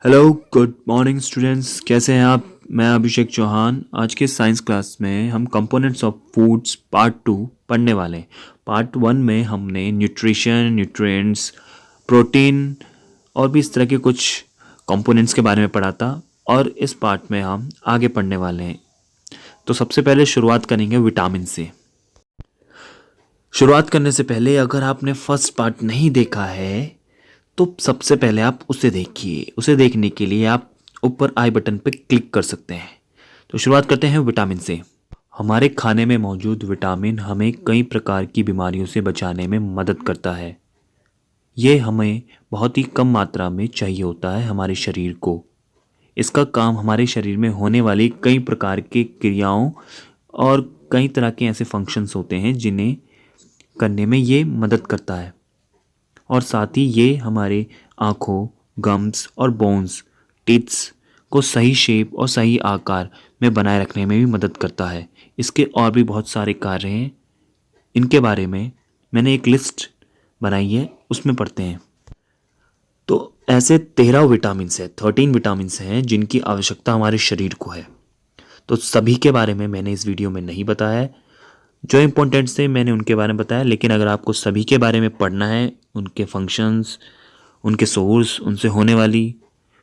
Hello good morning students, कैसे हैं आप। मैं अभिषेक चौहान। आज के साइंस क्लास में हम कंपोनेंट्स ऑफ फूड्स पार्ट 2 पढ़ने वाले हैं। पार्ट 1 में हमने न्यूट्रिशन, न्यूट्रिएंट्स, प्रोटीन और भी इस तरह के कुछ कंपोनेंट्स के बारे में पढ़ा था, और इस पार्ट में हम आगे पढ़ने वाले हैं। तो सबसे पहले शुरुआत करेंगे विटामिन से। शुरुआत करने से पहले अगर आपने फर्स्ट पार्ट नहीं देखा है तो सबसे पहले आप उसे देखिए। उसे देखने के लिए आप ऊपर आई बटन पर क्लिक कर सकते हैं। तो शुरुआत करते हैं विटामिन से। हमारे खाने में मौजूद विटामिन हमें कई प्रकार की बीमारियों से बचाने में मदद करता है। ये हमें बहुत ही कम मात्रा में चाहिए होता है हमारे शरीर को। इसका काम हमारे शरीर में होने वाली कई प्रकार की क्रियाओं और कई तरह के ऐसे फंक्शंस होते हैं जिन्हें करने में ये मदद करता है। और साथ ही ये हमारे आँखों, गम्स और बोन्स, टीथ्स को सही शेप और सही आकार में बनाए रखने में भी मदद करता है। इसके और भी बहुत सारे कार्य हैं, इनके बारे में मैंने एक लिस्ट बनाई है, उसमें पढ़ते हैं। तो ऐसे 13 विटामिन्स हैं, 13 विटामिन्स हैं जिनकी आवश्यकता हमारे शरीर को है। तो सभी के बारे में मैंने इस वीडियो में नहीं बताया है। जो इम्पोर्टेंट्स थे मैंने उनके बारे में बताया, लेकिन अगर आपको सभी के बारे में पढ़ना है, उनके फंक्शंस, उनके सोर्स, उनसे होने वाली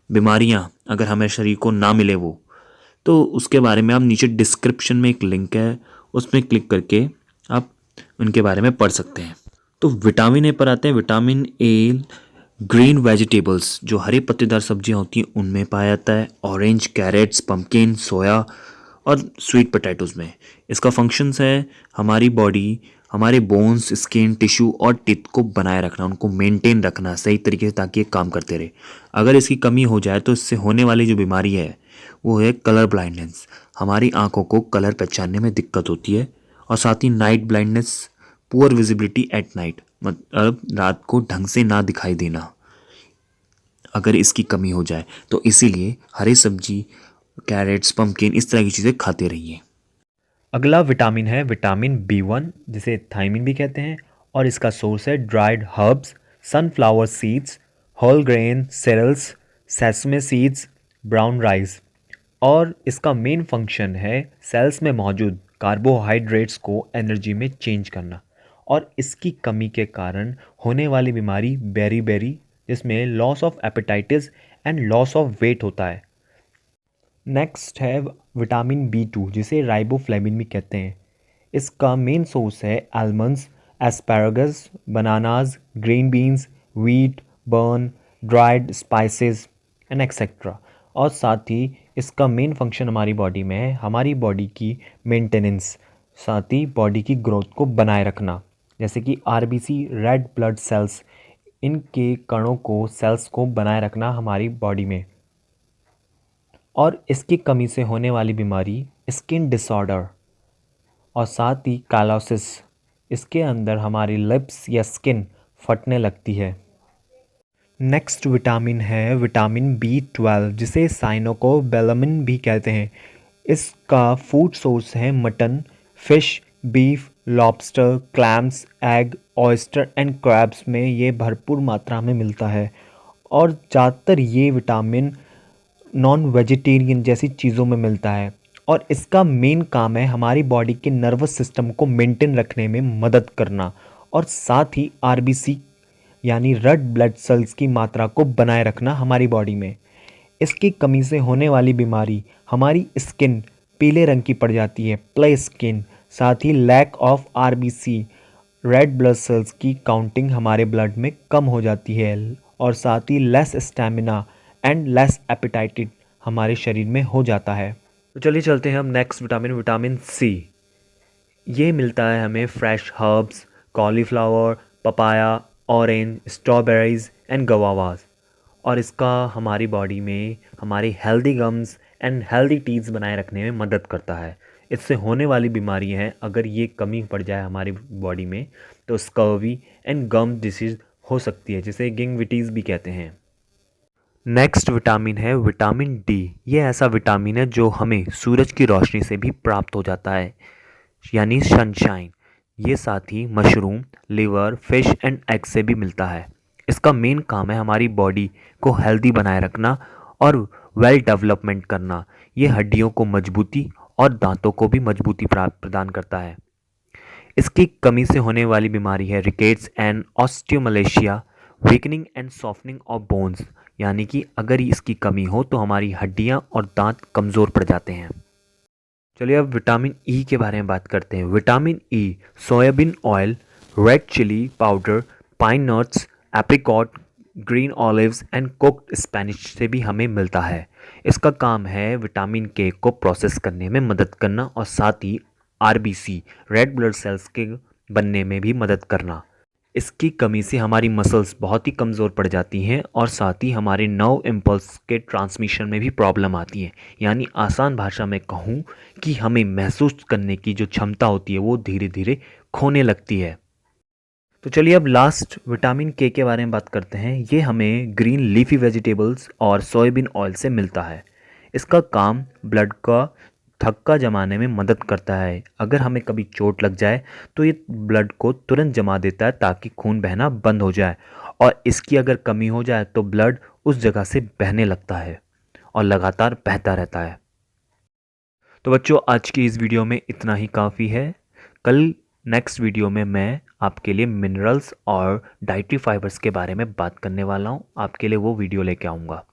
बीमारियां अगर हमें शरीर को ना मिले वो, तो उसके बारे में आप नीचे डिस्क्रिप्शन में एक लिंक है, उसमें क्लिक करके आप उनके बारे में पढ़ सकते हैं। तो विटामिन ए पर आते हैं। विटामिन ए ग्रीन वेजिटेबल्स, जो हरी पत्तेदार सब्जियां होती हैं, उनमें पाया जाता है। ऑरेंज, कैरेट्स, पम्पकिन, सोया और स्वीट पोटैटोज़ में। इसका फंक्शंस है हमारी बॉडी, हमारे बोन्स, स्किन, टिश्यू और टीथ को बनाए रखना, उनको मेंटेन रखना सही तरीके से, ताकि ये काम करते रहे। अगर इसकी कमी हो जाए तो इससे होने वाली जो बीमारी है वो है कलर ब्लाइंडनेस। हमारी आंखों को कलर पहचानने में दिक्कत होती है। और साथ ही night blindness, poor visibility at night, मतलब रात को ढंग से ना दिखाई देना, अगर इसकी कमी हो जाए। तो इसीलिए हरी सब्जी, कैरेट्स, पम्पकिन, इस तरह की चीज़ें खाते रहिए। अगला विटामिन है विटामिन B1, जिसे थायमिन भी कहते हैं, और इसका सोर्स है dried herbs, sunflower seeds, whole grain cereals, sesame seeds, brown rice. और इसका मेन फंक्शन है सेल्स में मौजूद कार्बोहाइड्रेट्स को एनर्जी में चेंज करना। और इसकी कमी के कारण होने वाली बीमारी बेरी, जिसमें loss of appetite and loss of weight होता है। नेक्स्ट है विटामिन B2, जिसे राइबोफ्लेविन भी कहते हैं। इसका मेन सोर्स है almonds, asparagus, bananas, green beans, wheat, burn, dried spices and etcetera. और साथ ही इसका मेन फंक्शन हमारी बॉडी में है हमारी बॉडी की मेंटेनेंस, साथ ही बॉडी की ग्रोथ को बनाए रखना, जैसे कि RBC, रेड ब्लड सेल्स, इनके कणों को, सेल्स को बनाए रखना हमारी बॉडी में। और इसकी कमी से होने वाली बीमारी स्किन डिसऑर्डर और साथ ही कालोसिस, इसके अंदर हमारी लिप्स या स्किन फटने लगती है। नेक्स्ट विटामिन है विटामिन B12, जिसे साइनोकोबैलामिन भी कहते हैं। इसका फूड सोर्स है mutton, fish, beef, lobster, clams, egg, oyster and crabs में ये भरपूर मात्रा में मिलता है। और ज़्यादातर ये विटामिन नॉन वेजिटेरियन जैसी चीज़ों में मिलता है। और इसका मेन काम है हमारी बॉडी के नर्वस सिस्टम को मेंटेन रखने में मदद करना, और साथ ही RBC यानी रेड ब्लड सेल्स की मात्रा को बनाए रखना हमारी बॉडी में। इसकी कमी से होने वाली बीमारी हमारी स्किन पीले रंग की पड़ जाती है, प्ले स्किन। साथ ही lack of RBC, red blood cells की काउंटिंग हमारे ब्लड में कम हो जाती है। और साथ ही less stamina and less appetite हमारे शरीर में हो जाता है। तो चलिए चलते हैं हम नेक्स्ट विटामिन, विटामिन C। ये मिलता है हमें fresh herbs, cauliflower, papaya, orange, strawberries and guavas. और इसका हमारी बॉडी में हमारी healthy gums and healthy teeth बनाए रखने में मदद करता है। इससे होने वाली बीमारियां हैं, अगर ये कमी पड़ जाए हमारी बॉडी में, तो स्कर्वी एंड गम डिसीज हो सकती है, जिसे गिंगविटीज़ भी कहते हैं। नेक्स्ट विटामिन है विटामिन D। ये ऐसा विटामिन है जो हमें सूरज की रोशनी से भी प्राप्त हो जाता है, यानी सनशाइन। ये साथ ही mushroom, liver, fish and egg से भी मिलता है। इसका मेन काम है हमारी बॉडी को हेल्दी बनाए रखना और वेल डेवलपमेंट करना। ये हड्डियों को मजबूती और दांतों को भी मजबूती प्रदान करता है। इसकी कमी से होने वाली बीमारी है rickets and osteomalacia, weakening and softening of bones, यानी कि अगर इसकी कमी हो तो हमारी हड्डियां और दांत कमज़ोर पड़ जाते हैं। चलिए अब विटामिन ई के बारे में बात करते हैं। Vitamin E soybean oil, red chilli powder, pine nuts, apricot, green olives and cooked Spanish से भी हमें मिलता है। इसका काम है विटामिन के को प्रोसेस करने में मदद करना और साथ ही आरबीसी रेड ब्लड सेल्स के बनने में भी मदद करना। इसकी कमी से हमारी मसल्स बहुत ही कमज़ोर पड़ जाती हैं और साथ ही हमारे नर्व इम्पल्स के ट्रांसमिशन में भी प्रॉब्लम आती है। यानी आसान भाषा में कहूँ कि हमें महसूस करने की जो क्षमता होती है वो धीरे धीरे खोने लगती है। तो चलिए अब लास्ट विटामिन के बारे में बात करते हैं। ये हमें ग्रीन लीफी वेजिटेबल्स और सोयाबीन ऑयल से मिलता है। इसका काम ब्लड का थक्का जमाने में मदद करता है। अगर हमें कभी चोट लग जाए तो ये ब्लड को तुरंत जमा देता है ताकि खून बहना बंद हो जाए, और इसकी अगर कमी हो जाए तो ब्लड उस जगह से बहने लगता है और लगातार बहता रहता है। तो बच्चों आज की इस वीडियो में इतना ही काफ़ी है। कल नेक्स्ट वीडियो में मैं आपके लिए मिनरल्स और डाइटरी फाइबर्स के बारे में बात करने वाला हूँ। आपके लिए वो वीडियो लेके आऊँगा।